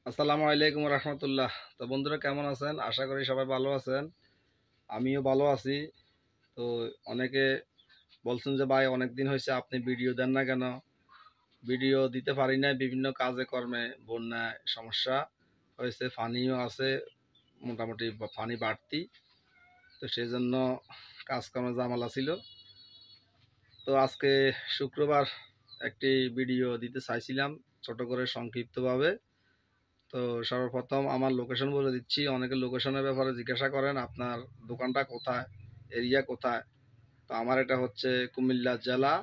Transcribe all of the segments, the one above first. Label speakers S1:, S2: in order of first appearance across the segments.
S1: আসসালামু আলাইকুম রহমতুল্লাহ। তো বন্ধুরা কেমন আছেন? আশা করি সবাই ভালো আছেন। আমিও ভালো আছি। তো অনেকে বলছেন যে ভাই অনেক দিন হয়েছে আপনি ভিডিও দেন না কেন? ভিডিও দিতে পারি না, বিভিন্ন কাজে কর্মে বন্যায় সমস্যা হয়েছে, পানিও আছে, মোটামুটি পানি বাড়তি। তো সেই জন্য কাজকর্মে ঝামেলা ছিল। তো আজকে শুক্রবার একটি ভিডিও দিতে চাইছিলাম, ছোট করে সংক্ষিপ্তভাবে। তো সর্বপ্রথম আমার লোকেশন বলে দিচ্ছি। অনেকে লোকেশনের ব্যাপারে জিজ্ঞাসা করেন, আপনার দোকানটা কোথায়, এরিয়া কোথায়। তো আমার এটা হচ্ছে কুমিল্লা জেলা,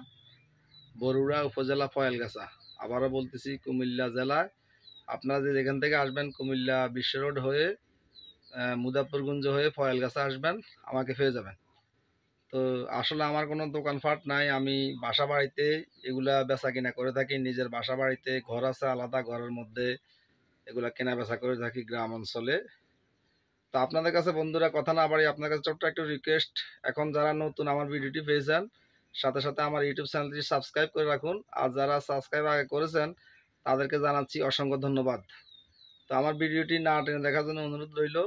S1: বরুড়া উপজেলা, ফয়েলগাছা। আবারও বলতেছি, কুমিল্লা জেলায় আপনারা যে যেখান থেকে আসবেন, কুমিল্লা বিশ্ব রোড হয়ে মুজাফফরগঞ্জ হয়ে ফয়েলগাছা আসবেন, আমাকে পেয়ে যাবেন। তো আসলে আমার কোনো দোকানপাট নাই, আমি বাসা বাড়িতে এগুলা বেচা কিনা করে থাকি। নিজের বাসা বাড়িতে ঘর আছে, আলাদা ঘরের মধ্যে এগুলা কেনা বেচা করে থাকি গ্রাম অঞ্চলে। তো আপনাদের কাছে বন্ধুরা কথা না বাড়ি, আপনার কাছে ছোট্ট একটু রিকোয়েস্ট, এখন যারা নতুন আমার ভিডিওটি পেয়েছেন, সাথে সাথে আমার ইউটিউব চ্যানেলটি সাবস্ক্রাইব করে রাখুন। আর যারা সাবস্ক্রাইব আগে করেছেন তাদেরকে জানাচ্ছি অসংখ্য ধন্যবাদ। তো আমার ভিডিওটি না টেনে দেখার জন্য অনুরোধ রইল।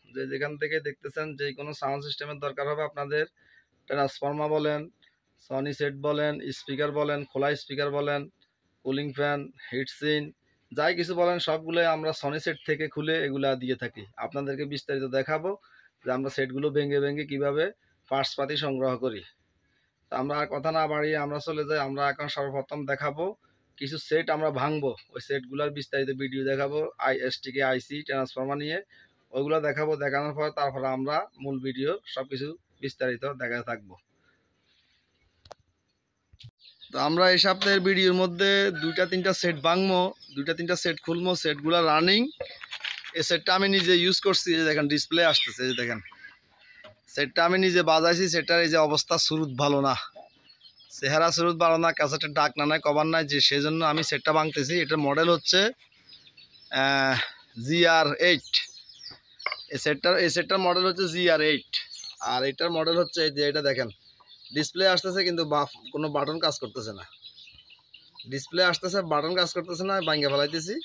S1: যে যেখান থেকে দেখতেছেন, যে কোনো সাউন্ড সিস্টেমের দরকার হবে আপনাদের, ট্রান্সফর্মার বলেন, সনি সেট বলেন, স্পিকার বলেন, খোলা স্পিকার বলেন, কুলিং ফ্যান, হিটসিন, যাই কিছু বলেন, সবগুলো আমরা সনি সেট থেকে খুলে এগুলা দিয়ে থাকি। আপনাদেরকে বিস্তারিত দেখাবো যে আমরা সেটগুলো ভেঙে ভেঙে কিভাবে পার্টস পাতি সংগ্রহ করি। তো আমরা আর কথা না বাড়িয়ে আমরা চলে যাই। আমরা এখন সর্বপ্রথম দেখাবো কিছু সেট আমরা ভাঙবো, ওই সেটগুলোর বিস্তারিত ভিডিও দেখাবো। আইএসটিকে আইসি ট্রান্সফর্মার নিয়ে ওইগুলো দেখাবো। দেখানোর পর তারপরে আমরা মূল ভিডিও সবকিছু বিস্তারিত দেখাতে থাকবো। তো আমরা এই সপ্তাহের ভিডিওর মধ্যে দুইটা তিনটা সেট ভাঙবো, দুইটা তিনটা সেট খুলবো। সেটগুলো রানিং। এই সেটটা আমি নিজে ইউজ করছি, এই যে দেখেন ডিসপ্লে আসতেছে, এই যে দেখেন সেটটা আমি নিজে বাজাইছি। সেটটার এই যে অবস্থা, সুরুত ভালো না, চেহারা সুরুত ভালো না, ক্যাসেটের ডাক না নাই, কভার নাই, যে সেই জন্য আমি সেটটা ভাঙতেছি। এটার মডেল হচ্ছে GR8। এই সেটটার মডেল হচ্ছে GR8। আর এটার মডেল হচ্ছে এই যে, এটা দেখেন ডিসপ্লে আসতেছে কিন্তু কোনো বাটন কাজ করতেছে না। ডিসপ্লে আসতেছে, বাটন কাজ করতেছে না, ভাঙ্গা ফেলাইতেছি,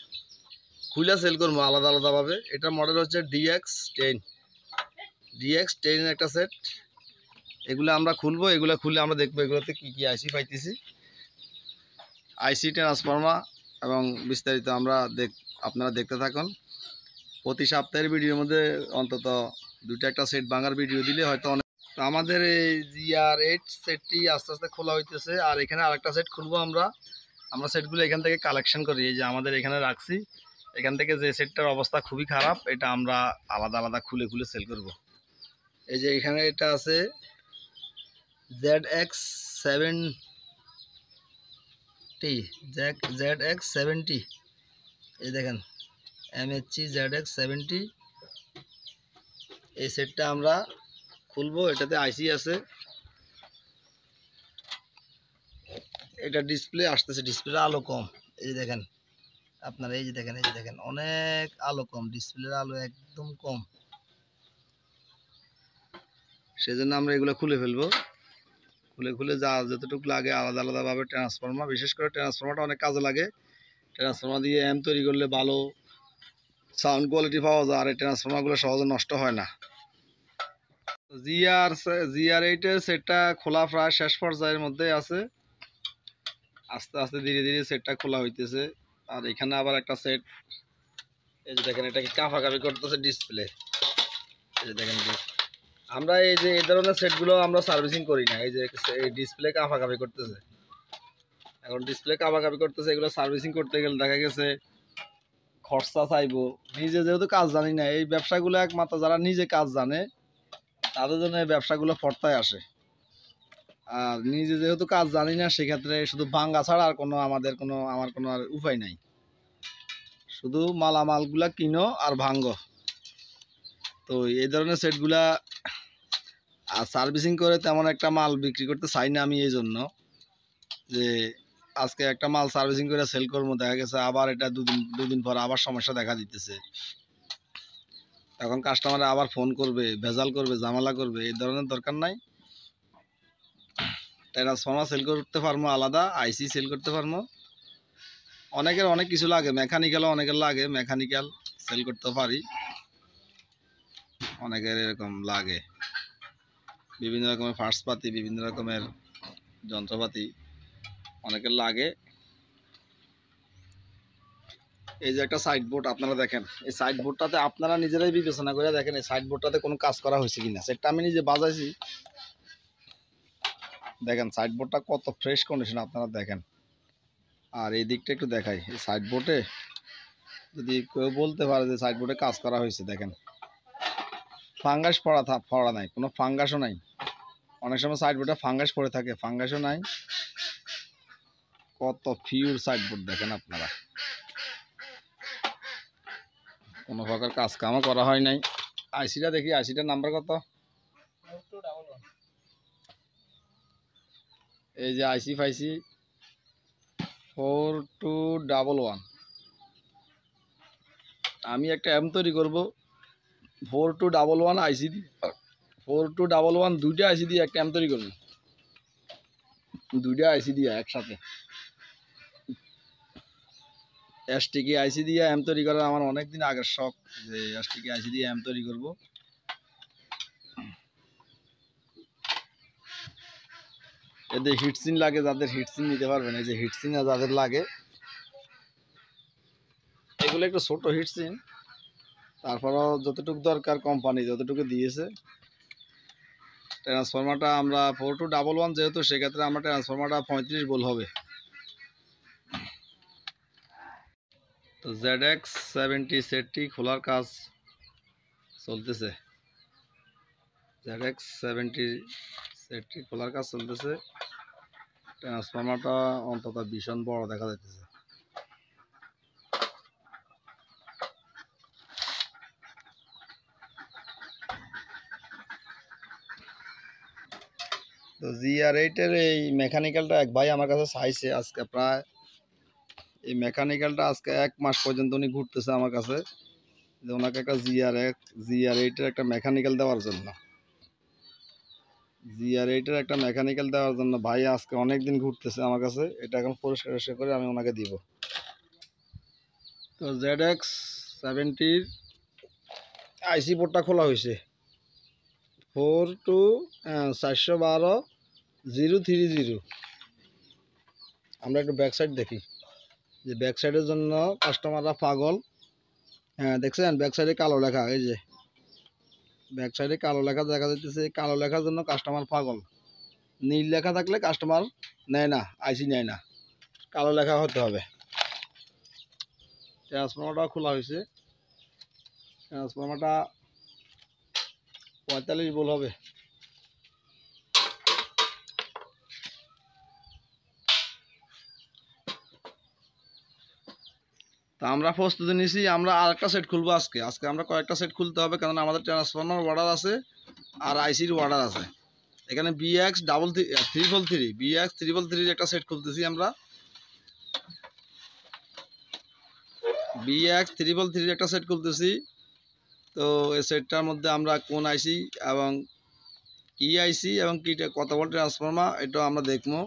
S1: খুলে সেল করবো আলাদা আলাদাভাবে। এটার মডেল হচ্ছে DX10 একটা সেট। এগুলো আমরা খুলবো, এগুলো খুলে আমরা দেখবো এগুলোতে কি কি আইসি পাইতেছি, আইসি ট্রান্সফর্মার এবং বিস্তারিত আমরা আপনারা দেখতে থাকুন। প্রতি সপ্তাহের ভিডিওর মধ্যে অন্তত দুইটা একটা সেট ভাঙার ভিডিও দিলে হয়তো অনেক। তো আমাদের এই GR8 সেটটি আস্তে আস্তে খোলা হইতেছে। আর এখানে আরেকটা সেট খুলবো আমরা সেটগুলো এখান থেকে কালেকশন করি। এই যে আমাদের এখানে রাখছি, এখান থেকে যে সেটটার অবস্থা খুবই খারাপ, এটা আমরা আলাদা আলাদা খুলে খুলে সেল করব। এই যে এখানে এটা আছে ZX70, এই দেখেন MHC ZX70। এই সেটটা আমরা খুলবো, এটাতে আইসি আছে। এটা ডিসপ্লে আসতেছে, ডিসপ্লের আলো কম, এই যে দেখেন আপনারা, এই যে দেখেন অনেক আলো কম, ডিসপ্লের আলো একদম কম। সেজন্য আমরা এগুলো খুলে ফেলবো, খুলে খুলে যা যতটুকু লাগে আলাদা আলাদাভাবে। ট্রান্সফর্মার, বিশেষ করে ট্রান্সফর্মারটা অনেক কাজে লাগে। ট্রান্সফর্মার দিয়ে এম তৈরি করলে ভালো সাউন্ড কোয়ালিটি পাওয়া যায়, আর এই ট্রান্সফর্মারগুলো সহজে নষ্ট হয় না। GR8 সেটটা খোলা প্রায় শেষ পর্যায়ের মধ্যে আছে। আস্তে আস্তে ধীরে ধীরে সেটটা খোলা হইতেছে। আর এখানে আবার একটা সেট, এই যে দেখেন এটা কি কাঁপাকাঁপি করতেছে ডিসপ্লে, এই যে দেখেন। আমরা এই যে এই ধরনের সেটগুলো আমরা সার্ভিসিং করি না। এই যে এই ডিসপ্লে কাঁপাকাঁপি করতেছে, এখন ডিসপ্লে কাঁপাকাঁপি করতেছে, এগুলো সার্ভিসিং করতে গেলে দেখা গেছে খরচা চাইবো। নিজে যেহেতু কাজ জানি না, এই ব্যবসাগুলো একমাত্র যারা নিজে কাজ জানে তাদের জন্য এই ব্যবসাগুলো ফর্তায় আসে। আর নিজে যেহেতু কাজ জানি না, সেক্ষেত্রে শুধু ভাঙ্গা ছাড়া আর আমার কোনো আর উপায় নাই। শুধু মালামালগুলা কিনো আর ভাঙ্গো। তো এই ধরনের সেটগুলা আর সার্ভিসিং করে তেমন একটা মাল বিক্রি করতে চাই না আমি, এই জন্য যে আজকে একটা মাল সার্ভিসিং করে সেল করবো, দেখা গেছে আবার এটা দুদিন পর আবার সমস্যা দেখা দিতেছে, তখন কাস্টমার আবার ফোন করবে, ভেজাল করবে, ঝামেলা করবে। এই ধরনের দরকার নাই। ট্রান্সফর্মার সেল করতে পারবো আলাদা, আইসি সেল করতে পারবো, অনেকের অনেক কিছু লাগে, মেকানিক্যালও অনেকের লাগে, মেকানিক্যাল সেল করতে পারি, অনেকের এরকম লাগে বিভিন্ন রকমের পার্টসপাতি, বিভিন্ন রকমের যন্ত্রপাতি অনেকের লাগে। এই যে একটা সাইড বোর্ড আপনারা দেখেন, এই সাইড বোর্ডটাতে আপনারা নিজেরাই বিবেচনা করে দেখেন এই সাইড বোর্ডটাতে কোনো কাজ করা হয়েছে কিনা। সেটা আমি নিজে বাজাইছি, দেখেন সাইড বোর্ডটা কত ফ্রেশ কন্ডিশন আপনারা দেখেন। আর এই দিকটা একটু দেখাই, এই সাইড বোর্ডে যদি কেউ বলতে পারে যে সাইড বোর্ডে কাজ করা হয়েছে, দেখেন ফাঙ্গাস পড়া নাই, কোনো ফাঙ্গাসও নাই। অনেক সময় সাইড বোর্ডে ফাঙ্গাস পড়ে থাকে, ফাঙ্গাসও নাই, কত পিওর সাইড বোর্ড দেখেন আপনারা, কোনো প্রকার কাজ কামও করা হয় নাই। আইসিটা দেখি, আইসিটার নাম্বার কত? এই যে আইসি ফাইসি 4211। আমি একটা এম তৈরি করব 4211 আইসি দিয়ে, 4211 দুইটা আইসি দিয়ে একটা এম তৈরি করব, দুইটা আইসি দিয়ে একসাথে। এসটিকে আইসি দিয়ে এম তৈরি করার আমার অনেকদিন আগের শখ, যে এসটিকে আইসি দিয়ে এম তৈরি করব। এদের হিটসিন লাগে, যাদের হিটসিন নিতে পারবেন, এই যে হিটসিন যাদের লাগে, এগুলো একটু ছোট হিটসিন, তারপরও যতটুকু দরকার কোম্পানি যতটুকু দিয়েছে। ট্রান্সফরমারটা আমরা 4211 যেহেতু, সেক্ষেত্রে আমরা ট্রান্সফরমারটা 35 ভোল্ট হবে। তো ZX70 সেটটি খোলার কাজ চলতেছে, ZX70 সেটটি খোলার কাজ চলতেছে। ট্রান্সফরমারটা অন্তত ভীষণ বড় দেখা যাচ্ছে। তো GR8-এর এই মেকানিক্যালটা এক ভাই আমার কাছে চাইছে, আজকে প্রায় এই মেকানিক্যালটা আজকে 1 মাস পর্যন্ত উনি ঘুরতেছে আমার কাছে, যে ওনাকে একটা GR8-এর একটা মেকানিক্যাল দেওয়ার জন্য, GR8-এর একটা মেকানিক্যাল দেওয়ার জন্য ভাই আজকে অনেক দিন ঘুরতেছে আমার কাছে। এটা এখন পরিষ্কার করে আমি ওনাকে দিব। তো ZX70-র আইসি বোর্ডটা খোলা হয়েছে 412-030। আমরা একটু ব্যাক সাইড দেখি, যে ব্যাক সাইডের জন্য কাস্টমাররা পাগল। হ্যাঁ দেখছেন ব্যাক সাইডে কালো লেখা, এই যে ব্যাক সাইডে কালো লেখা দেখা যাচ্ছে, কালো লেখার জন্য কাস্টমার পাগল। নীল লেখা থাকলে কাস্টমার নেয় না, আইসি নেয় না, কালো লেখা হতে হবে। ট্রান্সফরমারটা খোলা হয়েছে, ট্রান্সফরমারটা 45 ভোল্ট হবে। তা আমরা প্রস্তুতি নিয়েছি, আমরা আরেকটা সেট খুলবো আজকে। আমরা কয়েকটা সেট খুলতে হবে, কারণ আমাদের ট্রান্সফরমার অর্ডার আছে আর আইসির অর্ডার আছে। এখানে BX333 একটা সেট খুলতেছি আমরা, BX333 একটা সেট খুলতেছি। তো এই সেটটার মধ্যে আমরা কোন আইসি এবং কি আইসি এবং কিটা কত ভোল্ট ট্রান্সফরমার, এটা আমরা দেখবো।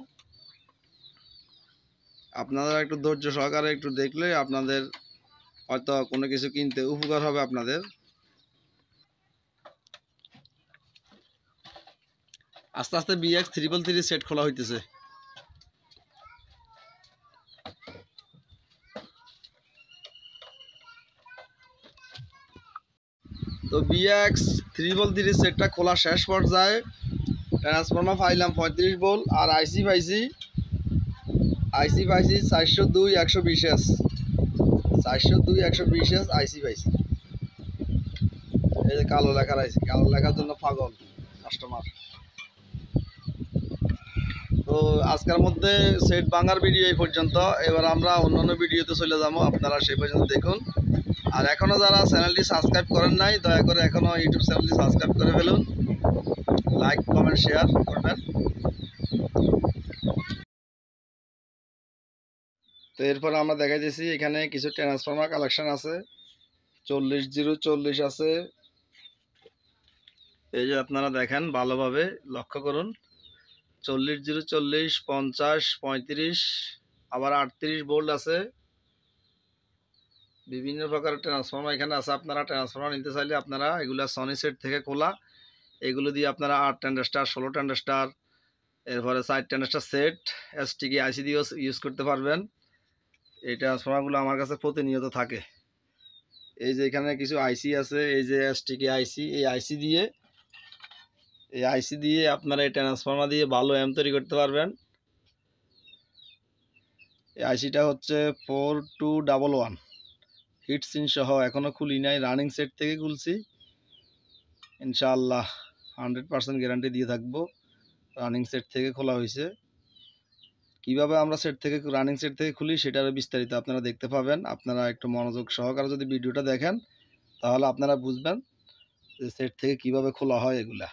S1: আপনারা একটু ধৈর্য সহকারে একটু দেখলে আপনাদের হয়তো কোনো কিছু কিনতে উপকার হবে আপনাদের। আস্তে আস্তে BX333 সেট খোলা হইতেছে। তো BX333 সেটটা খোলা শেষ পর্যায়ে। ট্রান্সফরমার পাইলাম 35 ভোল্ট, আর আইসি পাইছি 402-120S, 402-120S আইসি পাইছি। এই যে কালো লেখার আইসি, কালো লেখার জন্য পাগল কাস্টমার। তো আজকের মধ্যে সেট ভাঙার ভিডিও এই পর্যন্ত। এবার আমরা অন্যান্য ভিডিওতে চলে যাবো, আপনারা সেই পর্যন্ত দেখুন। আর এখনও যারা চ্যানেলটি সাবস্ক্রাইব করেন নাই, দয়া করে এখনও ইউটিউব চ্যানেলটি সাবস্ক্রাইব করে ফেলুন, লাইক কমেন্ট শেয়ার করবেন। তো এরপর আমরা দেখাইতেছি এখানে কিছু ট্রান্সফরমার কালেকশন আছে, 40-040 আছে। এই যে আপনারা দেখেন ভালোভাবে লক্ষ্য করুন, 40-040, 50, 35, আবার 38 ভোল্ট আছে, বিভিন্ন প্রকারের ট্রান্সফর্মার এখানে আছে। আপনারা ট্রান্সফর্মার নিতে চাইলে আপনারা এগুলা সনি সেট থেকে খোলা, এগুলো দিয়ে আপনারা 8 ট্রানজিস্টার 16 ট্রানজিস্টার এরপরে 4 ট্রানজিস্টার সেট এসটিকে আইসি দিয়েও ইউজ করতে পারবেন। এই ট্রান্সফর্মারগুলো আমার কাছে প্রতিনিয়ত থাকে। এই যে এখানে কিছু আইসি আছে, এই যে এসটিকে আইসি, এই আইসি দিয়ে আপনারা এই ট্রান্সফর্মার দিয়ে ভালো এম তৈরি করতে পারবেন। এই আইসিটা হচ্ছে 4211 হিট সিন সহ, এখনও খুলি নাই, রানিং সেট থেকে খুলছি। ইনশাআল্লাহ 100% গ্যারান্টি দিয়ে থাকবো। রানিং সেট থেকে খোলা হয়েছে। কিভাবে আমরা রানিং সেট থেকে খুলি সেটারও বিস্তারিত আপনারা দেখতে পাবেন। আপনারা একটু মনোযোগ সহকারে যদি ভিডিওটা দেখেন তাহলে আপনারা বুঝবেন যে সেট থেকে কিভাবে খোলা হয় এগুলা।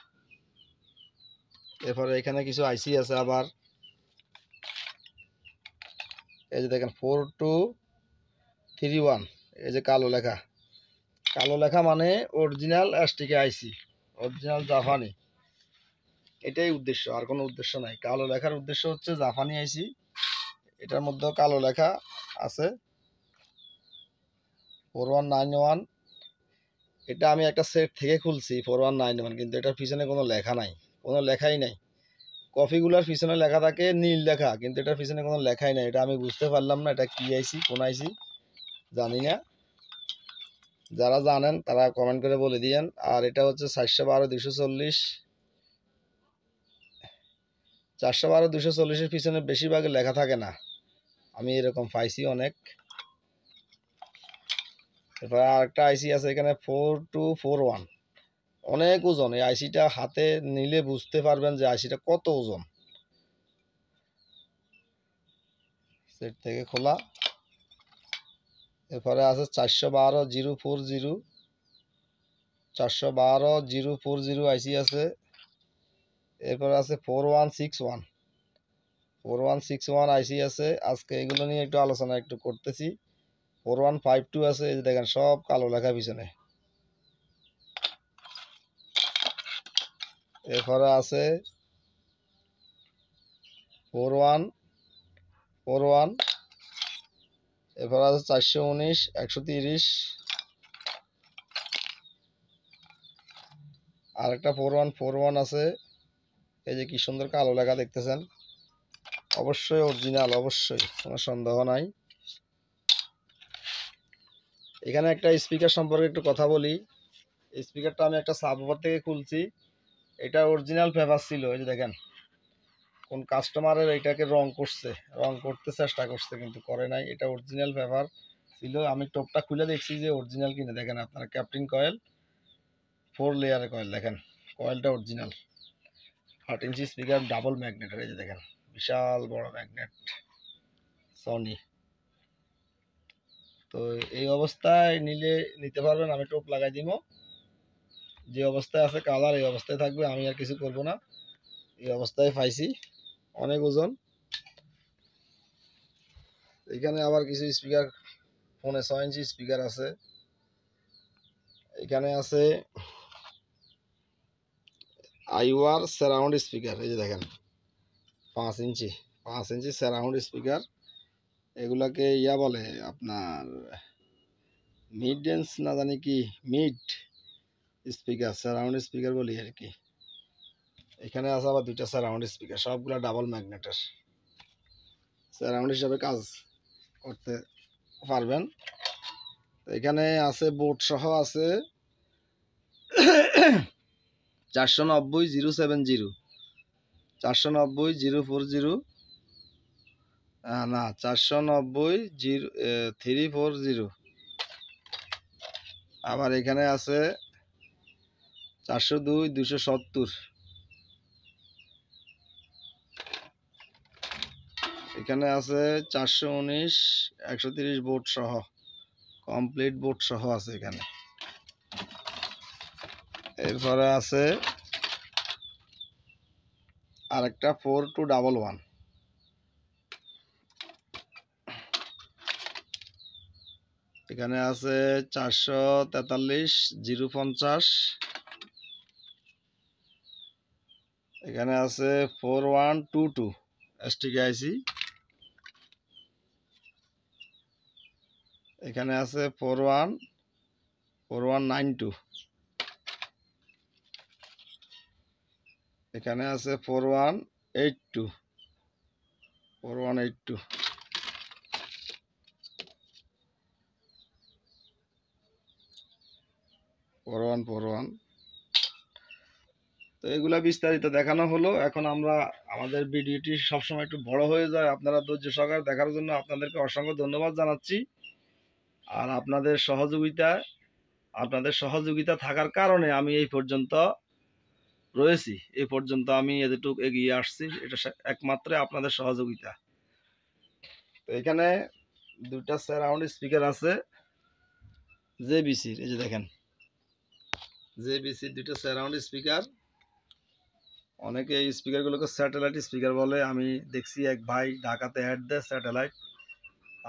S1: এরপরে এখানে কিছু আইসি আছে আবার, এই যে দেখেন 4231, এই যে কালো লেখা মানে অরিজিনাল এসটিকে আইসি, অরিজিনাল জাপানি। এটাই উদ্দেশ্য, আর কোনো উদ্দেশ্য নাই। কালো লেখার উদ্দেশ্য হচ্ছে জাপানি আইসি। এটার মধ্যেও কালো লেখা আছে 4191। এটা আমি একটা সেট থেকে খুলছি 4191, কিন্তু এটার পিছনে কোনো লেখা নাই, কোনো লেখাই নাই। কফিগুলোর পিছনে লেখা থাকে নীল লেখা, কিন্তু এটার পিছনে কোনো লেখাই নাই। এটা আমি বুঝতে পারলাম না এটা কি আইসি, কোন আইসি জানি না। যারা জানেন তারা কমেন্ট করে বলে দিয়েন। আর এটা হচ্ছে 412 240 পিছনে বেশিরভাগ লেখা থাকে না, আমি এরকম পাইছি অনেক। এরপর আরেকটা আইসি আছে এখানে 4241, অনেক ওজন। এই আইসিটা হাতে নিলে বুঝতে পারবেন যে আইসিটা কত ওজন। সেট থেকে খোলা। এরপরে আছে 412 040 আইসি আছে। এরপরে আছে 4161 আইসি আছে। আজকে এগুলো নিয়ে একটু আলোচনা করতেছি। 4152 আছে, এই যে দেখেন সব কালো লেখা পিছনে। এরপরে আছে 4141, এরপরে আছে 419 130, আরেকটা 4141 আছে। এই যে কি সুন্দর কালো লেখা দেখতেছেন, অবশ্যই অরিজিনাল, অবশ্যই, কোনো সন্দেহ নাই। এখানে একটা স্পিকার সম্পর্কে একটু কথা বলি। স্পিকারটা আমি একটা সাবওয়ুফার থেকে খুলছি। এটা অরিজিনাল পেপার ছিল, এই যে দেখেন কোন কাস্টমারের এটাকে রং করতে চেষ্টা করছে কিন্তু করে নাই। এটা অরিজিনাল পেপার ছিল। আমি টপটা খুলে দেখছি যে অরিজিনাল কিনে। দেখেন আপনারা ক্যাপ্টেন কয়েল 4 লেয়ারের কয়েল, দেখেন কয়েলটা original. 8 inch speaker, double magnet, এই যে দেখেন বিশাল বড় ম্যাগনেট সনি। তো এই অবস্থায় নিতে পারবেন। আমি টোপ লাগাই দিব, যে অবস্থায় আছে কালার এই অবস্থায় থাকবে, আমি আর কিছু করব না। এই অবস্থায় পাইছি, অনেক ওজন। এখানে আবার কিছু স্পিকার, ফোনে 6 ইঞ্চি স্পিকার আছে। এখানে আছে আইওয়ার সারাউন্ড স্পিকার, এই যে দেখেন 5 ইঞ্চি সারাউন্ড স্পিকার। এগুলাকে বলে আপনার মিড ডেন্স না জানি কি, মিড স্পিকার, সারাউন্ড স্পিকার বলি আর কি। এখানে আছে আবার 2টা সারাউন্ড স্পিকার, সবগুলা ডাবল ম্যাগনেটের, সারাউন্ড হিসাবে কাজ করতে পারবেন। এখানে আছে বোর্ড সহ আছে 490 070, 490 040, না 490 340। আবার এখানে আছে 402 270। এখানে আছে 419 130 বোর্ড সহ, কমপ্লিট বোর্ড সহ আছে এখানে। এরপরে আছে আরেকটা 4211, এখানে আছে 443 050। এখানে আছে 4122 এসটিকে আইসি। এখানে আছে 414192, এখানে আছে 4182, 4182, তো এগুলা বিস্তারিত দেখানো হলো। এখন আমরা আমাদের ভিডিওটি সবসময় একটু বড় হয়ে যায়, আপনারা ধৈর্য সহকারে দেখার জন্য আপনাদেরকে অসংখ্য ধন্যবাদ জানাচ্ছি। আর আপনাদের সহযোগিতা থাকার কারণে আমি এই পর্যন্ত রয়েছি, এই পর্যন্ত আমি এতটুকু এগিয়ে আসছি, এটা একমাত্র আপনাদের সহযোগিতা। তো এখানে দুটা সারাউন্ড স্পিকার আছে জেবিসির, এই যে দেখেন জেবিসির দুটো সারাউন্ড স্পিকার। অনেকে এই স্পিকারগুলোকে স্যাটেলাইট স্পিকার বলে। আমি দেখছি এক ভাই ঢাকাতে অ্যাড দেয় স্যাটেলাইট,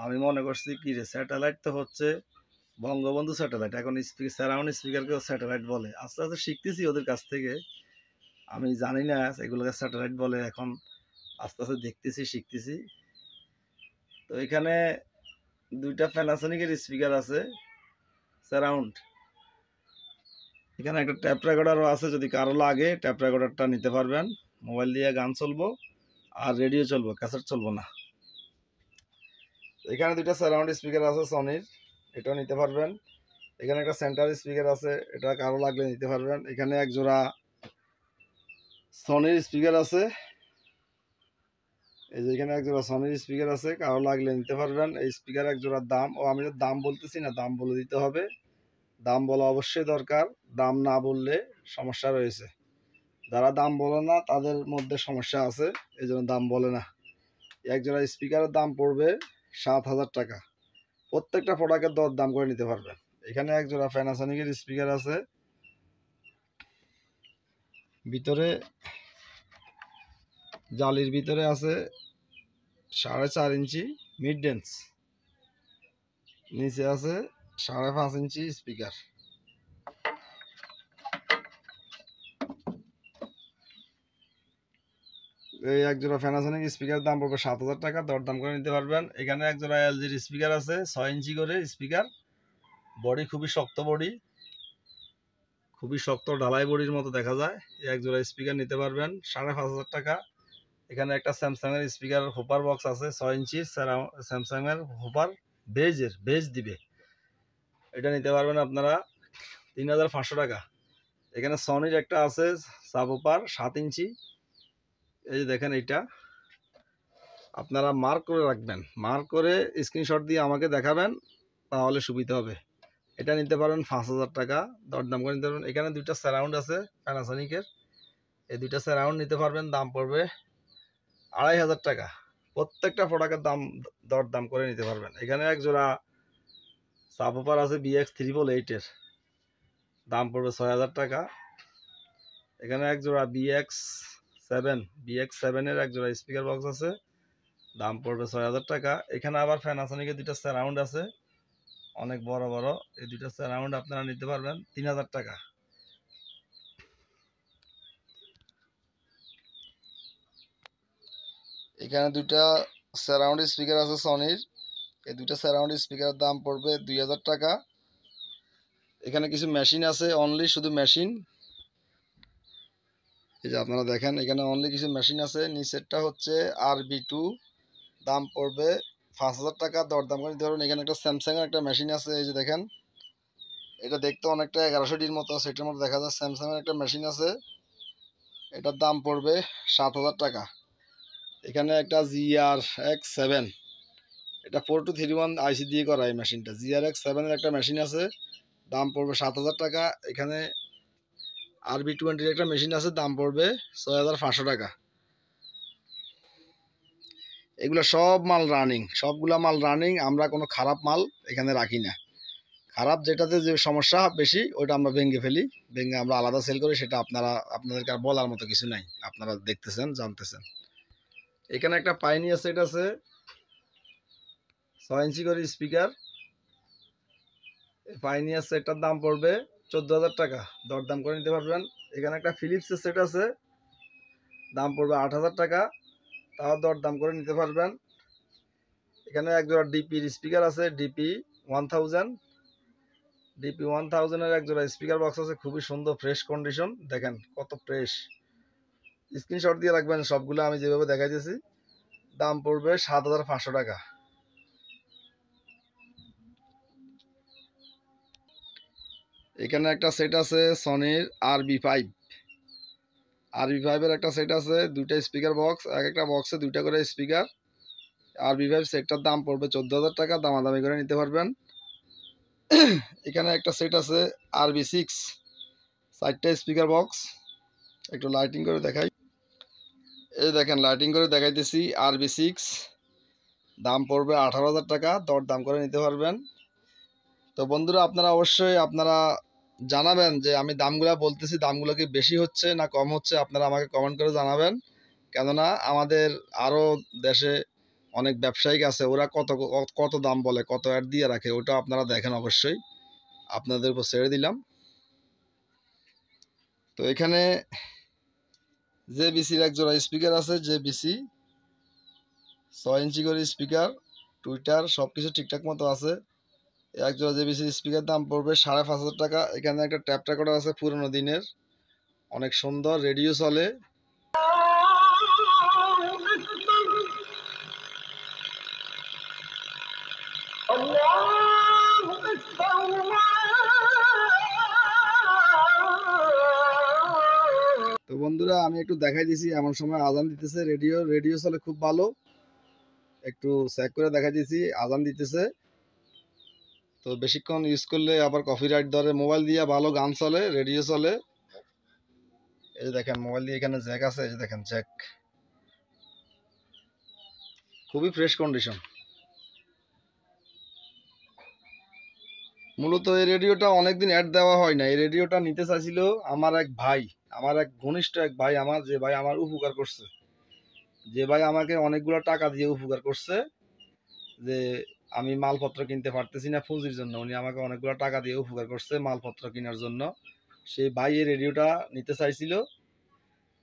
S1: আমি মনে করছি কি রে স্যাটেলাইট তো হচ্ছে বঙ্গবন্ধু স্যাটেলাইট, এখন সারাউন্ড স্পিকারকেও স্যাটেলাইট বলে। আস্তে আস্তে শিখতেছি ওদের কাছ থেকে, আমি জানি না এগুলোকে স্যাটেলাইট বলে, এখন আস্তে আস্তে দেখতেছি শিখতেছি। তো এখানে দুইটা প্যানাসোনিকের স্পিকার আছে সারাউন্ড, এখানে একটা ট্যাপ রেকর্ডারও আছে, যদি কারো লাগে ট্যাপ রেকর্ডারটা নিতে পারবেন। মোবাইল দিয়ে গান চলবো আর রেডিও চলবো, ক্যাসেট চলবো না। এখানে দুইটা সারাউন্ড স্পিকার আছে সনির, এটাও নিতে পারবেন। এখানে একটা সেন্টার স্পিকার আছে, এটা কারো লাগলে নিতে পারবেন। এখানে এক জোড়া সনির স্পিকার আছে, এই যে এখানে এক জোড়া সনির স্পিকার আছে, কারো লাগলে নিতে পারবেন। এই স্পিকার এক জোড়ার দাম, আমি তো দাম বলতেছি না, দাম বলে দিতে হবে, দাম বলা অবশ্যই দরকার, দাম না বললে সমস্যা রয়েছে। যারা দাম বলে না তাদের মধ্যে সমস্যা আছে, এই জন্য দাম বলে না। এক জোড়া স্পিকারের দাম পড়বে 7,000 টাকা, প্রত্যেকটা প্রোডাক্টের দাম করে নিতে পারবেন। এখানে এক জোড়া প্যানাসোনিকের স্পিকার আছে, ভিতরে জালির ভিতরে আছে 4.5 ইঞ্চি মিড রেঞ্জ, নিচে আছে 5.5 ইঞ্চি স্পিকার। এই এক জোড়া প্যানাসোনিক স্পিকার দাম পড়বে 7,000 টাকা, দরদাম করে নিতে পারবেন। এখানে এক জোড়া এলজির স্পিকার আছে 6 ইঞ্চি করে স্পিকার, বডি খুবই শক্ত, বডি খুবই শক্ত, ঢালাই বডির মতো দেখা যায়। এক জোড়া স্পিকার নিতে পারবেন 5,500 টাকা। এখানে একটা স্যামসাং এর স্পিকার হোপার বক্স আছে 6 ইঞ্চি, স্যামসাং এর হোপার বেজ দিবে, এটা নিতে পারবেন আপনারা 3,500 টাকা। এখানে সনির একটা আছে সাব হোপার 7 ইঞ্চি, এই যে দেখেন, এইটা আপনারা মার্ক করে রাখবেন, মার্ক করে স্ক্রিনশট দিয়ে আমাকে দেখাবেন, তাহলে সুবিধা হবে। এটা নিতে পারবেন 5,000 টাকা, দরদাম করে নিতে পারবেন। এখানে দুইটা সারাউন্ড আছে প্যানাসোনিকের, এই দুইটা সারাউন্ড নিতে পারবেন, দাম পড়বে 2,500 টাকা, প্রত্যেকটা প্রোডাক্টের দরদাম করে নিতে পারবেন। এখানে এক জোড়া সাবওুফার আছে BX388 এর, দাম পড়বে 6,000 টাকা। এখানে এক জোড়া BX7 এর এক জোড়া স্পিকার বক্স আছে, দাম পড়বে 6,000 টাকা। এখানে আবার প্যানাসোনিকের দুইটা সারাউন্ড আছে অনেক বড় বড়, এই দুইটা সারাউন্ড আপনারা নিতে পারবেন 3,000 টাকা। এখানে দুইটা সারাউন্ড স্পিকার আছে সনির, এই দুইটা সারাউন্ড স্পিকারের দাম পড়বে 2,000 টাকা। এখানে কিছু মেশিন আছে, অনলি শুধু মেশিন, এই যে আপনারা দেখেন এখানে অনলি কিছু মেশিন আছে। নিচেরটা হচ্ছে RB2, দাম পড়বে 5,000 টাকা, দরদাম করে নিতে পারবেন। এখানে একটা স্যামসাং এর একটা মেশিন আছে, এই যে দেখেন, এটা দেখতে অনেকটা 1100Dর মতো, সেটার মতো দেখা যায়। স্যামসাং এর একটা মেশিন আছে, এটার দাম পড়বে 7,000 টাকা। এখানে একটা GRX7, এটা 4231 আইসি দিয়ে করা এই মেশিনটা, GRX7 এর একটা মেশিন আছে, দাম পড়বে 7,000 টাকা। এখানে RB20 এর একটা মেশিন আছে, দাম পড়বে 6,500 টাকা। এগুলো সব মাল রানিং, সবগুলা মাল রানিং, আমরা কোনো খারাপ মাল এখানে রাখি না। খারাপ যেটাতে যে সমস্যা বেশি ওইটা আমরা ভেঙে ফেলি, ভেঙে আমরা আলাদা সেল করি, সেটা আপনাদেরকে আর বলার মতো কিছু নাই, আপনারা দেখতেছেন জানতেছেন। এখানে একটা পাইনিয়ার সেট আছে 6 ইঞ্চি করে স্পিকার, পাইনিয়ার সেটটার দাম পড়বে 14,000 টাকা, দরদাম করে নিতে পারবেন। এখানে একটা ফিলিপসের সেট আছে, দাম পড়বে 8,000 টাকা, তাও দরদাম করে নিতে পারবেন। এখানে এক জোড়া ডিপির স্পিকার আছে, ডিপি 1000 ডিপি 1000 এক জোড়া স্পিকার বক্স আছে, খুবই সুন্দর ফ্রেশ কন্ডিশন। দেখেন কত ফ্রেশ, স্ক্রিনশট দিয়ে রাখবেন সবগুলো আমি যেভাবে দেখাইতেছি। দাম পড়বে 7500 টাকা। এখানে একটা সেট আছে সনির RB5 এর একটা সেট আছে, দুইটা স্পিকার বক্স, এক একটা বক্সে দুইটা করে স্পিকার। RB5 সেটটার দাম পড়বে 14000 টাকা, দামাদামি করে নিতে পারবেন। এখানে একটা সেট আছে RB6, 4টা স্পিকার বক্স, একটু লাইটিং করে দেখাই। এই দেখেন লাইটিং করে দেখাইতেছি RB6, দাম পড়বে 18000 টাকা, দর দাম করে নিতে পারবেন। তো বন্ধুরা আপনারা অবশ্যই জানাবেন যে আমি দামগুলো বলতেছি, দামগুলো কি বেশি হচ্ছে না কম হচ্ছে, আপনারা আমাকে কমেন্ট করে জানাবেন। কেননা আমাদের আরও দেশে অনেক ব্যবসায়িক আছে, ওরা কত দাম বলে, কত অ্যাড দিয়ে রাখে, ওটা আপনারা দেখেন অবশ্যই, আপনাদের উপর ছেড়ে দিলাম। তো এখানে JBCর এক জোড়া স্পিকার আছে, JBC 6 ইঞ্চি করে স্পিকার, টুইটার সব কিছু ঠিকঠাক মতো আছে। এক জোড়া JBC স্পিকার দাম পড়বে 5500 টাকা। এখানে একটা ট্যাপ রেকর্ডার আছে পুরনো দিনের, অনেক সুন্দর, রেডিও চলে। তো বন্ধুরা আমি একটু দেখাই দিছি, এমন সময় আজান দিতেছে, রেডিও চলে খুব ভালো, একটু চেক করে দেখাই দিছি আজান দিতেছে। তো বেশিক্ষণ ইউজ করলে আবার কপিরাইট ধরে। মোবাইল দিয়ে ভালো গান চলে, রেডিও চলে। এই যে দেখেন মোবাইল দিয়ে এখানে জ্যাক আছে, এই যে দেখেন জ্যাক, খুবই ফ্রেশ কন্ডিশন। মূলত এই রেডিওটা অনেকদিন অ্যাড দেওয়া হয় না, এই রেডিওটা নিতে চাইছিল আমার এক ভাই, আমার এক ঘনিষ্ঠ এক ভাই, আমার যে ভাই আমার উপকার করছে, যে ভাই আমাকে অনেকগুলো টাকা দিয়ে উপকার করছে, যে আমি মালপত্র কিনতে পারতেছি না পুঁজির জন্য, উনি আমাকে অনেকগুলো টাকা দিয়ে উপকার করছে মালপত্র কেনার জন্য। সেই ভাই এই রেডিওটা নিতে চাইছিল,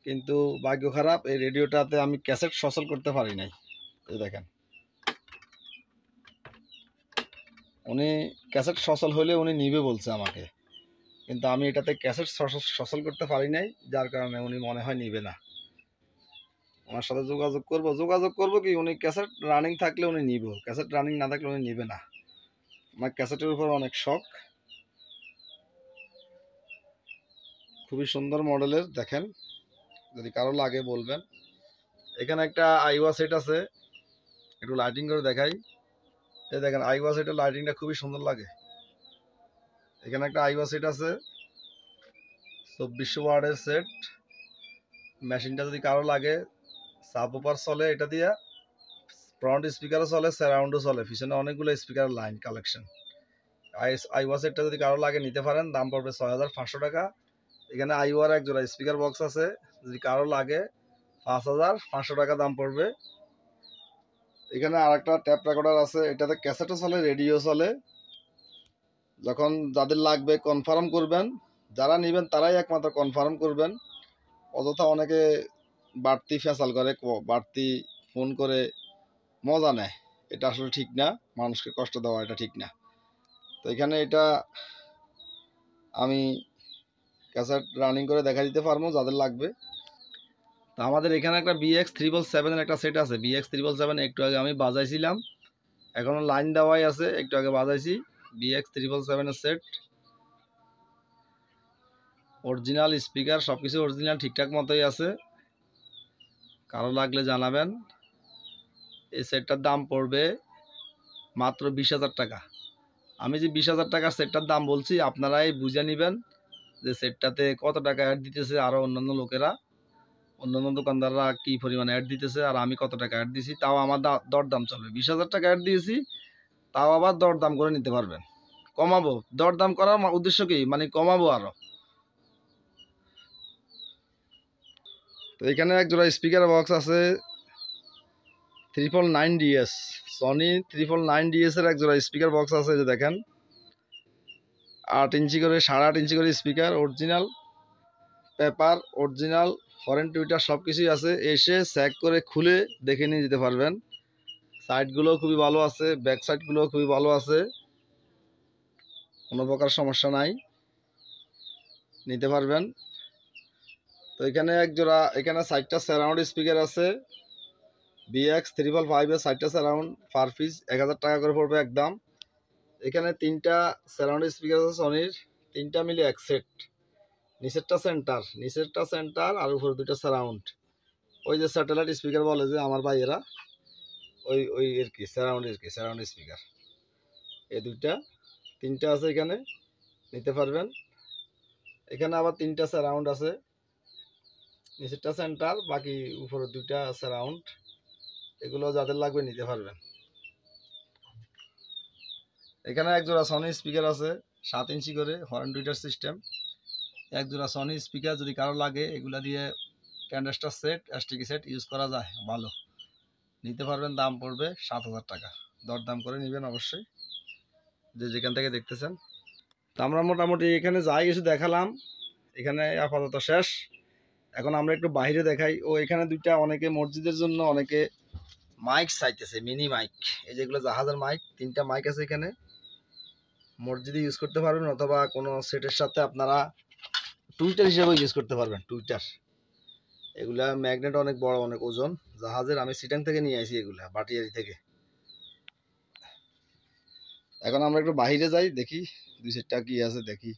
S1: কিন্তু ভাগ্য খারাপ, এই রেডিওটাতে আমি ক্যাসেট সচল করতে পারি নাই। এই দেখেন, উনি ক্যাসেট সচল হলে উনি নিবে বলছে আমাকে, কিন্তু আমি এটাতে ক্যাসেট সচল করতে পারি নাই, যার কারণে উনি মনে হয় নিবে না। ওনার সাথে যোগাযোগ করব কি, উনি ক্যাসেট রানিং থাকলে উনি নিব, ক্যাসেট রানিং না থাকলে উনি নিবে না। আমার ক্যাসেটের উপর অনেক শখ, খুবই সুন্দর মডেলের। দেখেন যদি কারো লাগে বলবেন। এখানে একটা আইওয়া সেট আছে, একটু লাইটিং করে দেখাই। এই দেখেন আইওয়া সেটের লাইটিংটা খুবই সুন্দর লাগে। এখানে একটা আইওয়া সেট আছে 2400 ওয়াটের সেট। মেশিনটা যদি কারো লাগে, সাবওুফার চলে এটা দিয়া, ফ্রন্ট স্পিকারও চলে, সারাউন্ডও চলে, পিছনে অনেকগুলো স্পিকার লাইন কালেকশন। আইওয়া সেটটা যদি কারো লাগে নিতে পারেন, দাম পড়বে 6500 টাকা। এখানে আইওয়ার এক জোড়া স্পিকার বক্স আছে, যদি কারো লাগে 5500 টাকা দাম পড়বে। এখানে আরেকটা ট্যাপ রেকর্ডার আছে, এটাতে ক্যাসেটও চলে, রেডিও চলে। যখন যাদের লাগবে কনফার্ম করবেন, যারা নেবেন তারাই একমাত্র কনফার্ম করবেন। অযথা অনেকে বাড়তি ফেসাল করে, বাড়তি ফোন করে মজা নেয়, এটা আসলে ঠিক না, মানুষকে কষ্ট দেওয়া এটা ঠিক না। তো এখানে এটা আমি ক্যাসেট রানিং করে দেখা দিতে পারবো যাদের লাগবে। তো আমাদের এখানে একটা BX777 এর একটা সেট আছে, BX777 একটু আগে আমি বাজাইছিলাম, এখনো লাইন দেওয়াই আছে, একটু আগে বাজাইছি। BX777 এর সেট, অরিজিনাল স্পিকার সবকিছু অরিজিনাল ঠিকঠাক মতোই আছে, কারো লাগলে জানাবেন। এই সেটটার দাম পড়বে মাত্র 20000 টাকা। আমি যে 20000 টাকার সেটটার দাম বলছি, আপনারাই বুঝে নেবেন যে সেটটাতে কত টাকা অ্যাড দিতেছে, আরও অন্যান্য লোকেরা, অন্যান্য দোকানদাররা কী পরিমাণে অ্যাড দিতেছে, আর আমি কত টাকা অ্যাড দিয়েছি, তাও আমার দরদাম চলবে। 20000 টাকা অ্যাড দিয়েছি, তাও আবার দরদাম করে নিতে পারবেন, কমাবো। দরদাম করার উদ্দেশ্য কি, মানে কমাবো আরও। তো এখানে এক জোড়া স্পিকার বক্স আছে 999DS, সনি 999DS এর এক জোড়া স্পিকার বক্স আছে, যে দেখেন 8 ইঞ্চি করে, 8.5 ইঞ্চি করে speaker, original paper, original foreign Twitter সব কিছুই আছে। এসে চেক করে খুলে দেখে নিয়ে যেতে পারবেন। সাইডগুলোও খুবই ভালো আছে, ব্যাক সাইডগুলোও খুবই ভালো আছে। কোনো প্রকার সমস্যা নাই, নিতে পারবেন। তো এখানে এক জোড়া, এখানে 4টা সারাউন্ড স্পিকার আছে, BX555 এর 4টা সারাউন্ড, পার পিস 1000 টাকা করে পড়বে একদম। এখানে 3টা সারাউন্ড স্পিকার আছে সনির, 3টা মিলে এক সেট, নিচেরটা সেন্টার আর উপরে 2টা সারাউন্ড। ওই যে স্যাটেলাইট স্পিকার বলে যে আমার ভাইয়েরা, ওই ওই আর কি সারাউন্ড স্পিকার, এই 3টা আছে এখানে, নিতে পারবেন। এখানে আবার 3টা সারাউন্ড আছে, নিচেরটা সেন্টার, বাকি উপরে 2টা সারাউন্ড। এগুলো যাদের লাগবে নিতে পারবেন। এখানে এক জোড়া সনি স্পিকার আছে 7 ইঞ্চি করে, হর্ন টুইটার সিস্টেম। এক জোড়া সনি স্পিকার যদি কারো লাগে, এগুলা দিয়ে ক্যান্ডেস্টার সেট, এসটিকি সেট ইউজ করা যায়, ভালো, নিতে পারবেন। দাম পড়বে 7000 টাকা, দরদাম করে নেবেন অবশ্যই, যে যেখান থেকে দেখতেছেন। তো আমরা মোটামুটি এখানে যাই কিছু দেখালাম, এখানে আপাতত শেষ। এখন আমরা একটু বাইরে দেখাই। ও এখানে 2টা, অনেকে মসজিদের জন্য অনেকে মাইক চাইতেছে, মিনি মাইক, এই যেগুলো জাহাজের মাইক, 3টা মাইক আছে এখানে, মসজিদে ইউজ করতে পারবেন, অথবা কোনো সেটের সাথে আপনারা টুইটার হিসেবে ইউজ করতে পারবেন। টুইটার এগুলা ম্যাগনেট অনেক বড়, অনেক ওজন, জাহাজের। আমি সিটাং থেকে নিয়ে আসি এগুলা, বাটিয়ারি থেকে। এখন আমরা একটু বাইরে যাই, দেখি 2-4টা কি আছে দেখি।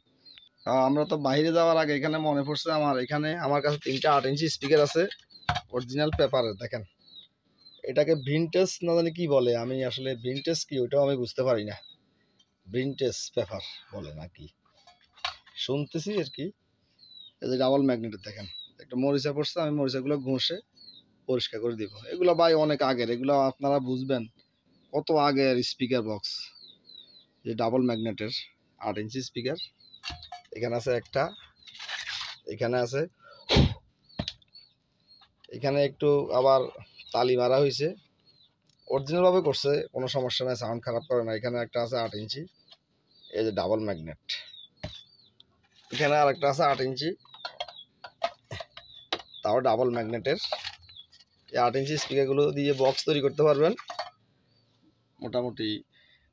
S1: আমরা তো বাইরে যাওয়ার আগে এখানে মনে পড়ছে এখানে আমার কাছে 3টা 8 ইঞ্চি স্পিকার আছে, অরিজিনাল পেপারের। দেখেন, এটাকে ভিনটেজ না জানি কি বলে, আমি আসলে ভিনটেজ কি ওইটাও আমি বুঝতে পারি না, ভিনটেজ পেপার বলে নাকি শুনতেছি আর কি। এই যে ডাবল ম্যাগনেটের, দেখেন একটা মরিচা পড়ছে, আমি মরিচাগুলো ঘষে পরিষ্কার করে দিব। এগুলো ভাই অনেক আগের, এগুলো আপনারা বুঝবেন কত আগের স্পিকার বক্স। যে ডাবল ম্যাগনেটের 8 ইঞ্চি স্পিকার, এখানে আছে একটা, এখানে আছে, এখানে একটু আবার তালি মারা হয়েছে, অরিজিনাল ভাবে করছে, কোনো সমস্যা নাই, সাউন্ড খারাপ করে না। এখানে একটা আছে 8 ইঞ্চি, এই যে ডাবল ম্যাগনেট। এখানে আর একটা আছে 8 ইঞ্চি, তাও ডাবল ম্যাগনেটের। এই 8 ইঞ্চি স্পিকারগুলো দিয়ে বক্স তৈরি করতে পারবেন। মোটামুটি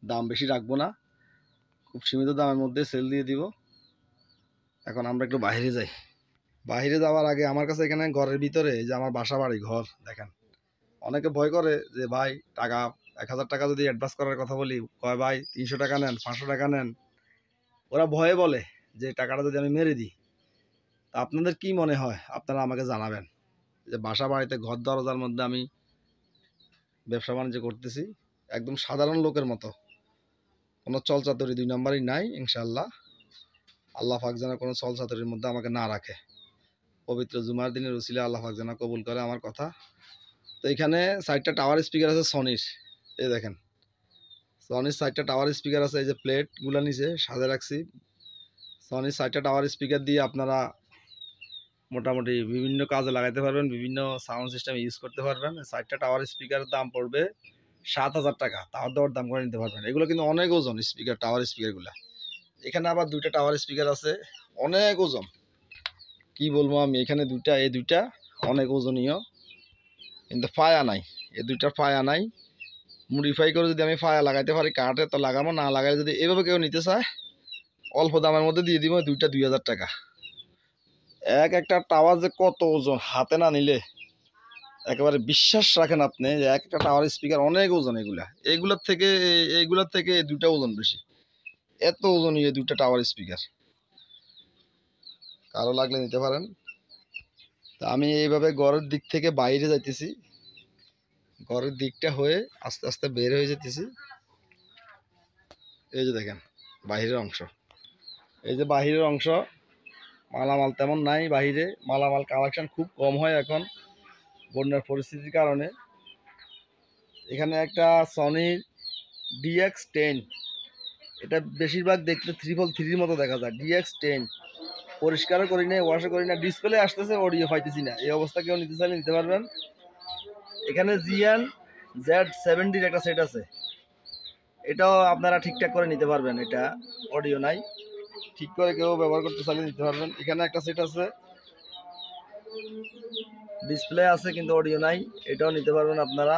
S1: দাম বেশি রাখবো না, খুব সীমিত দামের মধ্যে সেল দিয়ে দিব। এখন আমরা একটু বাইরে যাই। বাইরে যাওয়ার আগে আমার কাছে এখানে ঘরের ভিতরে, এই যে আমার বাসা বাড়ি ঘর, দেখেন অনেকে ভয় করে যে ভাই টাকা 1000 টাকা যদি অ্যাডভান্স করার কথা বলি, কয় ভাই 300 টাকা নেন, 500 টাকা নেন। ওরা ভয়ে বলে যে টাকাটা যদি আমি মেরে দিই। তা আপনাদের কি মনে হয়, আপনারা আমাকে জানাবেন। যে বাসা বাড়িতে ঘর দরজার মধ্যে আমি ব্যবসা বাণিজ্য করতেছি, একদম সাধারণ লোকের মতো, কোনো চলচাতুরি 2 নম্বরই নাই ইনশাল্লাহ। আল্লাহ পাক যেন কোনো চলচাতুরির মধ্যে আমাকে না রাখে। পবিত্র জুমার দিনের উসিলা আল্লাহ পাক যেন কবুল করে আমার কথা। তো এখানে 4টা টাওয়ার স্পিকার আছে সনির, এই দেখেন সনির 4টা টাওয়ার স্পিকার আছে। এই যে প্লেটগুলো নিচে সাজে রাখছি, সনির 4টা টাওয়ার স্পিকার দিয়ে আপনারা মোটামুটি বিভিন্ন কাজে লাগাইতে পারবেন, বিভিন্ন সাউন্ড সিস্টেম ইউজ করতে পারবেন। 4টা টাওয়ার স্পিকারের দাম পড়বে 7000 টাকা, তাও দর দাম করে নিতে পারবেন। এগুলো কিন্তু অনেক ওজন স্পিকার, টাওয়ার স্পিকারগুলো। এখানে আবার 2টা টাওয়ার স্পিকার আছে, অনেক ওজন, কি বলবো আমি। এখানে 2টা, এই 2টা অনেক ওজনীয়, কিন্তু ফায়া নাই, এই 2টার ফায়া নাই। মডিফাই করে যদি আমি ফায়া লাগাইতে পারি কাঠে তো লাগাবো, না লাগাই যদি এভাবে কেউ নিতে চায় অল্প দামের মধ্যে দিয়ে দিব। 2টা 2000 টাকা। একটা টাওয়ার যে কত ওজন, হাতে না নিলে একেবারে বিশ্বাস রাখেন আপনি যে একটা টাওয়ার স্পিকার অনেক ওজন। এইগুলার থেকে 2টা ওজন বেশি, এত ওজনই এই 2টা টাওয়ার স্পিকার। কারো লাগলে নিতে পারেন। তা আমি এইভাবে ঘরের দিক থেকে বাইরে যাইতেছি, ঘরের দিকটা হয়ে আস্তে আস্তে বের হয়ে যেতেছি। এই যে দেখেন বাহিরের অংশ, এই যে বাহিরের অংশ, মালামাল তেমন নাই বাহিরে, মালামাল কালেকশন খুব কম হয় এখন বন্যার পরিস্থিতির কারণে। এখানে একটা সনির DX10, এটা বেশিরভাগ দেখতে 333 মতো দেখা যায়। DX10 পরিষ্কারও করি না, ওয়াশও করি না, ডিসপ্লে আসতেছে, অডিও পাইতেছি না। এই অবস্থা কেউ নিতে চাইলে নিতে পারবেন। এখানে জিয়ান Z70 একটা সেট আছে, এটাও আপনারা ঠিকঠাক করে নিতে পারবেন। এটা অডিও নাই, ঠিক করে কেউ ব্যবহার করতে চাইলে নিতে পারবেন। এখানে একটা সেট আছে, ডিসপ্লে আছে কিন্তু অডিও নাই, এটাও নিতে পারবেন আপনারা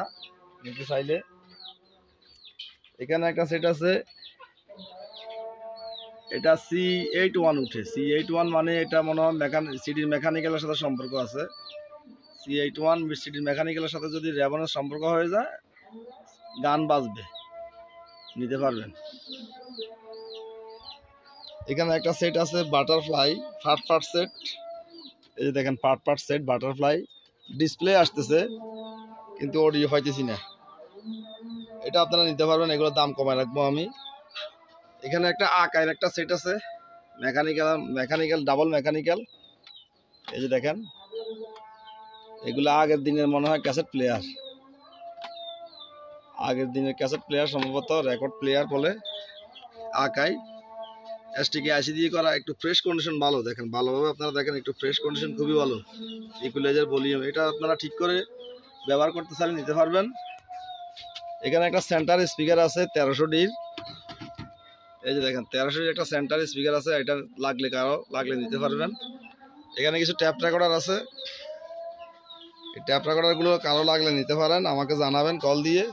S1: নিতে চাইলে। এখানে একটা সেট আছে, এটা C81 উঠে। C81 মানে এটা মনে হয় সিডির মেকানিক্যালের সাথে সম্পর্ক আছে। C81 সিডির মেকানিক্যালের সাথে যদি রেবনের সম্পর্ক হয়ে যায় গান বাজবে, নিতে পারবেন। এখানে একটা সেট আছে বাটারফ্লাই ফাট সেট। এই যে দেখেন পার্ট সেট বাটারফ্লাই। ডিসপ্লে আসতেছে কিন্তু অডিও পাইতেছি না। এটা আপনারা নিতে পারবেন, এগুলোর দাম কমায় রাখবো আমি। এখানে একটা আকাইয়ের একটা সেট আছে মেকানিক্যাল ডাবল মেকানিক্যাল। এই যে দেখেন এগুলো আগের দিনের মনে হয় ক্যাসেট প্লেয়ার, আগের দিনের ক্যাসেট প্লেয়ার সম্ভবত রেকর্ড প্লেয়ার বলে। আকাই এসটিকে আইসি দিয়ে করা, একটু ফ্রেশ কন্ডিশন ভালো। দেখেন ভালোভাবে আপনারা দেখেন, একটু ফ্রেশ কন্ডিশন খুবই ভালো। ইকুয়ালাইজার ভলিউম এটা আপনারা ঠিক করে ব্যবহার করতে চাইলে নিতে পারবেন। এখানে একটা সেন্টার স্পিকার আছে 1300ডির। এই যে দেখেন 1300ডির একটা সেন্টার স্পিকার আছে, এটা লাগলে নিতে পারবেন। এখানে কিছু ট্যাপ রেকর্ডার আছে, এই ট্যাপ রেকর্ডারগুলো কারো লাগলে নিতে পারেন, আমাকে জানাবেন কল দিয়ে।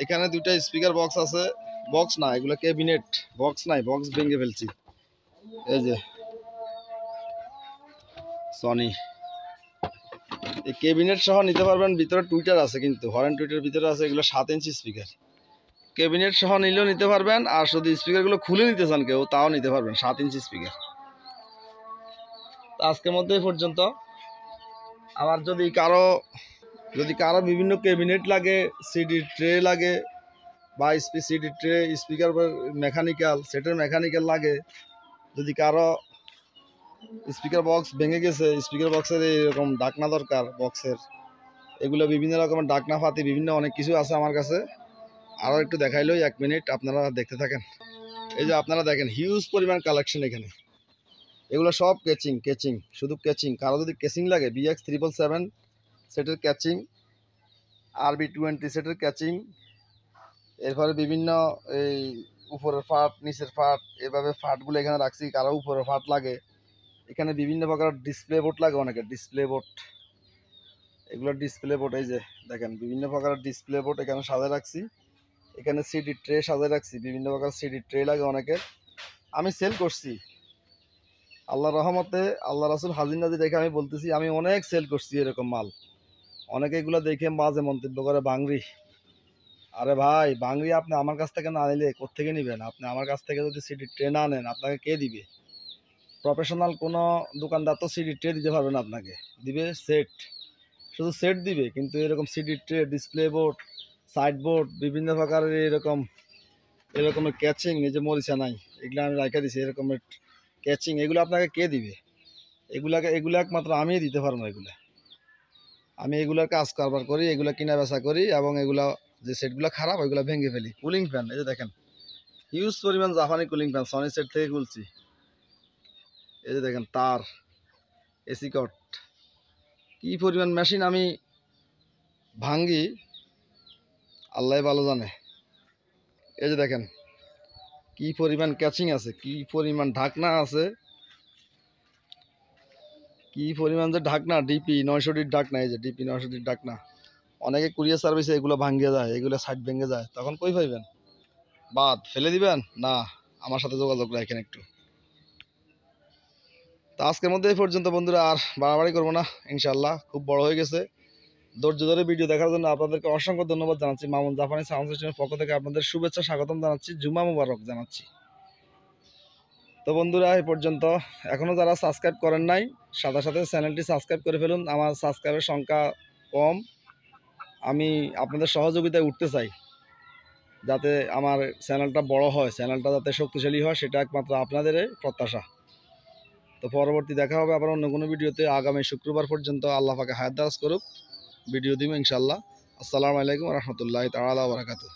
S1: এখানে দুইটা স্পিকার বক্স আছে, বক্স না এগুলো ক্যাবিনেট, বক্স নাই, বক্স ভেঙে ফেলছি। এই যে সনি এই ক্যাবিনেট সহ নিতে পারবেন। ভিতরে টুইটার আছে, কিন্তু হরেন টুইটার ভিতরে আছে। এগুলো 7 ইঞ্চি স্পিকার, ক্যাবিনেট সহ নিলেও নিতে পারবেন, আর যদি স্পিকারগুলো খুলে নিতে চান কেউ তাও নিতে পারবেন। 7 ইঞ্চি স্পিকার। আজকের মধ্যে এই পর্যন্ত। আমার যদি কারো বিভিন্ন ক্যাবিনেট লাগে, সিডি ট্রে লাগে, বা সিডি ট্রে স্পিকার মেকানিক্যাল সেটের মেকানিক্যাল লাগে, যদি কারো স্পিকার বক্স ভেঙে গেছে, স্পিকার বক্সের এরকম ডাকনা দরকার বক্সের, এগুলো বিভিন্ন রকমের ডাকনা ফাতি বিভিন্ন অনেক কিছু আছে আমার কাছে। আরও একটু দেখাইলই, 1 মিনিট আপনারা দেখতে থাকেন। এই যে আপনারা দেখেন হিউজ পরিমাণ কালেকশন এখানে। এগুলো সব ক্যাচিং, শুধু ক্যাচিং। কারো যদি ক্যাচিং লাগে BX 777 সেটের ক্যাচিং, RB20 সেটের ক্যাচিং, এরপরে বিভিন্ন এই উপরের ফাট নিচের ফাট, এভাবে ফাটগুলো এখানে রাখছি। কারো উপরের ফাট লাগে, এখানে বিভিন্ন প্রকার ডিসপ্লে বোর্ড লাগে অনেকের, ডিসপ্লে বোর্ড, এগুলো ডিসপ্লে বোর্ড। এই যে দেখেন বিভিন্ন প্রকার ডিসপ্লে বোর্ড এখানে সাজায় রাখছি। এখানে সিডি ট্রে সাজায় রাখছি, বিভিন্ন প্রকার সিডি ট্রে লাগে অনেকের। আমি সেল করছি আল্লাহর রহমতে, আল্লাহ রাসূল হাজির নাজির দেখে আমি বলতেছি, আমি অনেক সেল করছি এরকম মাল। অনেকে এগুলো দেখে মাঝে মন্তব্য করে বাংরি। আরে ভাই বাংরি আপনি আমার কাছ থেকে না নিলে কোত্থেকে নেবেন? আপনি আমার কাছ থেকে যদি সিডি ট্রে না নেন আপনাকে কে দিবে? প্রফেশনাল কোনো দোকানদার তো সিডি ট্রে দিতে পারবে না আপনাকে, দিবে সেট, শুধু সেট দিবে। কিন্তু এরকম CD tray, display board, side board, বিভিন্ন প্রকারের এরকমের ক্যাচিং, এই যে মরিচা নাই এগুলো আমি রাখা দিছি, এরকমের ক্যাচিং, এগুলো আপনাকে কে দিবে? এগুলো একমাত্র আমিই দিতে পারবো। আমি এগুলোর কাজ কারবার করি, এগুলো কিনা বেচা করি, এবং এগুলো যে সেটগুলো খারাপ ওইগুলো ভেঙে ফেলি। কুলিং ফ্যান, এই যে দেখেন হিউজ পরিমাণ জাপানি কুলিং ফ্যান, সনি সেট থেকে খুলছি। এই যে দেখেন তার, এসি কট, কি পরিমাণ মেশিন আমি ভাঙ্গি আল্লাহ ভালো জানে। এই যে দেখেন কি পরিমাণ ক্যাচিং আছে, কি পরিমাণ ঢাকনা আছে, কি পরিমাণ যে ঢাকনা, ডিপি 900ডির ঢাকনা। এই যে ডিপি 900ডির ঢাকনা। অনেকে কুরিয়ার সার্ভিসে এগুলো ভাঙ্গে যায়, এগুলো সাইড ভেঙে যায়, তখন কই পাইবেন? বাদ ফেলে দিবেন না, আমার সাথে যোগাযোগ রাখেন একটু। তো আজকের মধ্যে এই পর্যন্ত বন্ধুরা, আর বাড়াবাড়ি করবো না ইনশাল্লাহ, খুব বড় হয়ে গেছে। ধৈর্য ধরে ভিডিও দেখার জন্য আপনাদেরকে অসংখ্য ধন্যবাদ জানাচ্ছি। মামুন জাপানি সাউন্ড সিস্টেমের পক্ষ থেকে আপনাদের শুভেচ্ছা স্বাগতম জানাচ্ছি, জুমা মুবারক জানাচ্ছি। তো বন্ধুরা এই পর্যন্ত, এখনও যারা সাবস্ক্রাইব করেন নাই সাথে সাথে চ্যানেলটি সাবস্ক্রাইব করে ফেলুন। আমার সাবস্ক্রাইবের সংখ্যা কম, আমি আপনাদের সহযোগিতায় উঠতে চাই, যাতে আমার চ্যানেলটা বড় হয়, চ্যানেলটা যাতে শক্তিশালী হয়, সেটা একমাত্র আপনাদের প্রত্যাশা। তো পরবর্তী দেখা হবে আবার অন্য কোনো ভিডিওতে। আগামী শুক্রবার পর্যন্ত আল্লাহ পাকে হায়াত দারাজ করুক, ভিডিও দিব ইনশাল্লাহ। আসসালামু আলাইকুম রহমতুল্লাহি তাআলা ওয়া বারাকাতুহু।